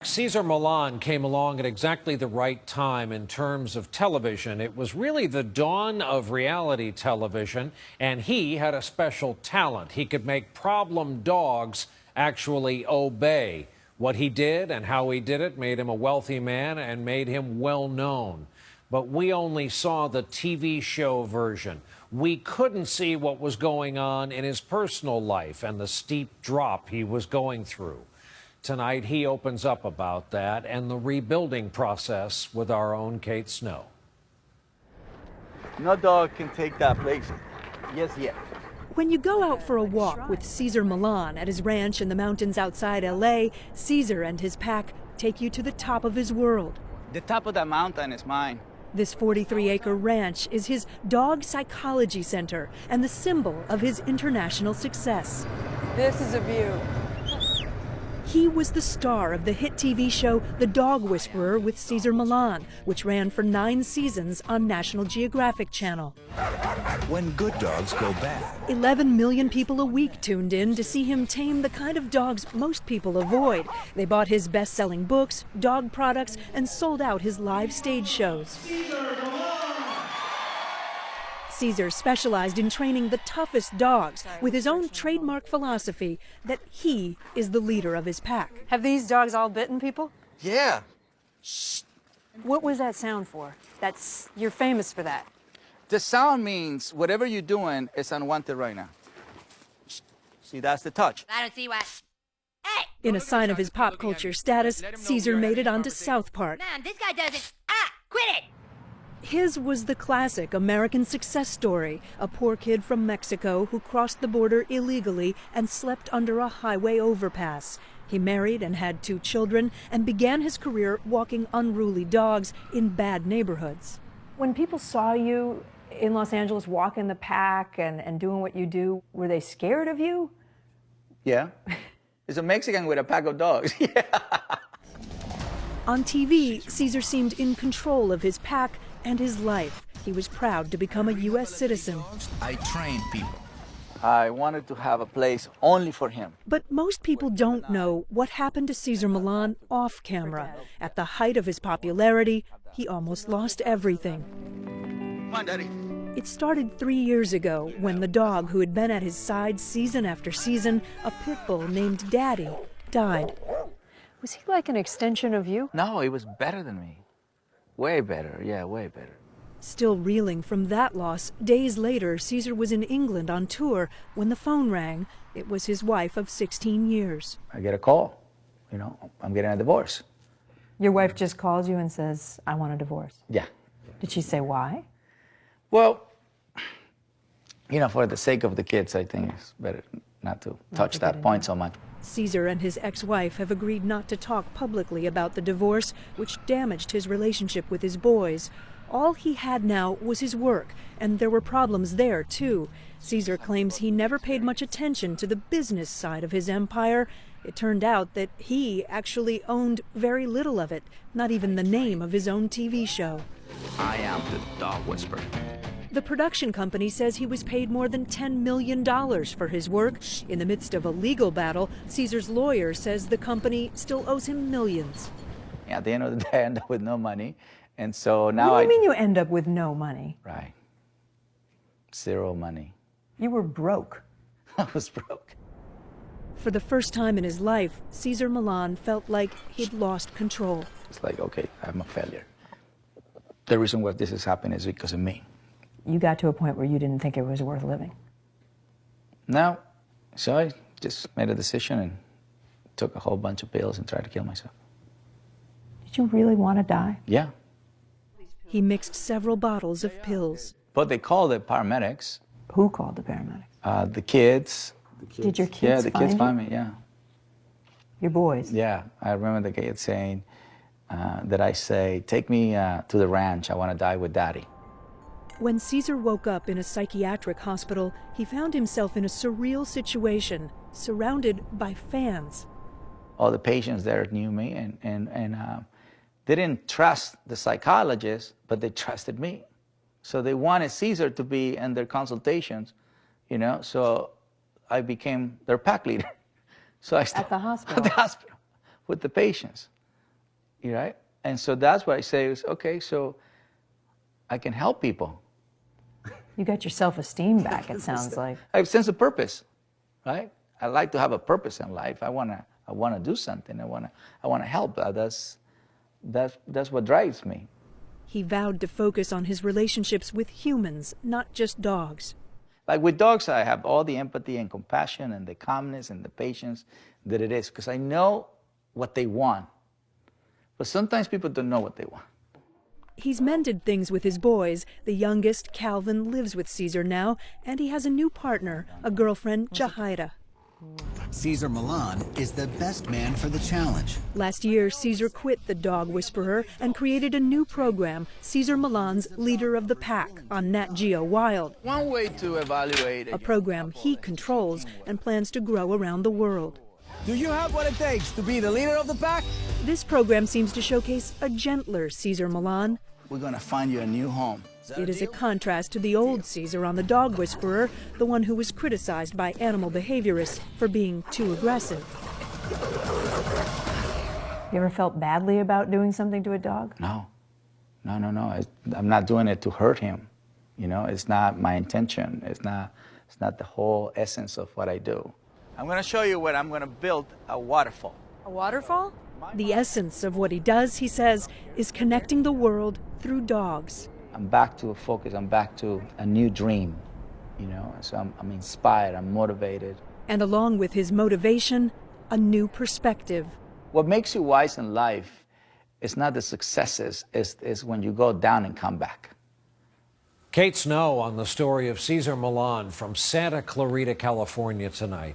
Cesar Millan came along at exactly the right time in terms of television. It was really the dawn of reality television, and he had a special talent. He could make problem dogs actually obey. What he did and how he did it made him a wealthy man and made him well known. But we only saw the TV show version. We couldn't see what was going on in his personal life and the steep drop he was going through. Tonight, he opens up about that and the rebuilding process with our own Kate Snow. No dog can take that place. Yes, yet. When you go out for a walk with Cesar Millan at his ranch in the mountains outside LA, Cesar and his pack take you to the top of his world. The top of that mountain is mine. This 43-acre ranch is his dog psychology center and the symbol of his international success. This is a view. He was the star of the hit TV show The Dog Whisperer with Cesar Millan, which ran for 9 seasons on National Geographic Channel. When good dogs go bad. 11 million people a week tuned in to see him tame the kind of dogs most people avoid. They bought his best-selling books, dog products, and sold out his live stage shows. Cesar specialized in training the toughest dogs with his own trademark philosophy that he is the leader of his pack. Have these dogs all bitten people? Yeah. What was that sound for? You're famous for that. The sound means whatever you're doing is unwanted right now. See, that's the touch. I don't see what. Hey! In a sign of his pop culture status, Cesar made it onto South Park. Man, this guy doesn't. Quit it! His was the classic American success story, a poor kid from Mexico who crossed the border illegally and slept under a highway overpass. He married and had 2 children and began his career walking unruly dogs in bad neighborhoods. When people saw you in Los Angeles walking the pack and doing what you do, were they scared of you? Yeah. It's a Mexican with a pack of dogs. Yeah. On TV, Cesar seemed in control of his pack and his life. He was proud to become a U.S. citizen. I train people. I wanted to have a place only for him. But most people don't know what happened to Cesar Millan off camera. At the height of his popularity, he almost lost everything. Come on, Daddy. It started 3 years ago when the dog who had been at his side season after season, a pit bull named Daddy, died. Was he like an extension of you? No, he was better than me. Way better, yeah, way better. Still reeling from that loss, days later, Cesar was in England on tour when the phone rang. It was his wife of 16 years. I get a call, I'm getting a divorce. Your wife just calls you and says, I want a divorce. Yeah. Did she say why? Well, for the sake of the kids, I think it's better not to touch that point so much. Cesar and his ex-wife have agreed not to talk publicly about the divorce, which damaged his relationship with his boys. All he had now was his work, and there were problems there, too. Cesar claims he never paid much attention to the business side of his empire. It turned out that he actually owned very little of it, not even the name of his own TV show. I am the Dog Whisperer. The production company says he was paid more than $10 million for his work. In the midst of a legal battle, Cesar's lawyer says the company still owes him millions. At the end of the day, I end up with no money. And so now What do you mean you end up with no money? Right. 0 money. You were broke. I was broke. For the first time in his life, Cesar Millan felt like he'd lost control. It's like, okay, I'm a failure. The reason why this is happening is because of me. You got to a point where you didn't think it was worth living. No. So I just made a decision and took a whole bunch of pills and tried to kill myself. Did you really want to die? Yeah. He mixed several bottles of pills. But they called the paramedics. Who called the paramedics? The kids. Did your kids Yeah, the kids find found me, yeah. Your boys? Yeah, I remember the kid saying that I say, take me to the ranch, I want to die with Daddy. When Cesar woke up in a psychiatric hospital, he found himself in a surreal situation, surrounded by fans. All the patients there knew me and they didn't trust the psychologist, but they trusted me. So they wanted Cesar to be in their consultations, so I became their pack leader. So I At the hospital? At the hospital, with the patients. right? And so that's what I say is, okay, so I can help people. You got your self-esteem back, it sounds like. I have a sense of purpose, right? I like to have a purpose in life. I wanna do something. I wanna help. That's what drives me. He vowed to focus on his relationships with humans, not just dogs. Like with dogs, I have all the empathy and compassion and the calmness and the patience that it is, because I know what they want. But sometimes people don't know what they want. He's mended things with his boys. The youngest, Calvin, lives with Cesar now, and he has a new partner, a girlfriend, Jahaira. Cesar Millan is the best man for the challenge. Last year, Cesar quit the Dog Whisperer and created a new program, Cesar Millan's Leader of the Pack, on Nat Geo Wild, One way to evaluate a program he controls and plans to grow around the world. Do you have what it takes to be the leader of the pack? This program seems to showcase a gentler Cesar Millan. We're gonna find you a new home. It is a contrast to the old Cesar on the Dog Whisperer, the one who was criticized by animal behaviorists for being too aggressive. You ever felt badly about doing something to a dog? No. I'm not doing it to hurt him. You know, it's not my intention. It's not the whole essence of what I do. I'm gonna show you where I'm gonna build a waterfall. A waterfall? The essence of what he does, he says, is connecting the world through dogs. I'm back to a focus. I'm back to a new dream, you know. So I'm inspired. I'm motivated. And along with his motivation, a new perspective. What makes you wise in life is not the successes, is when you go down and come back. Kate Snow on the story of Cesar Millan from Santa Clarita, California tonight.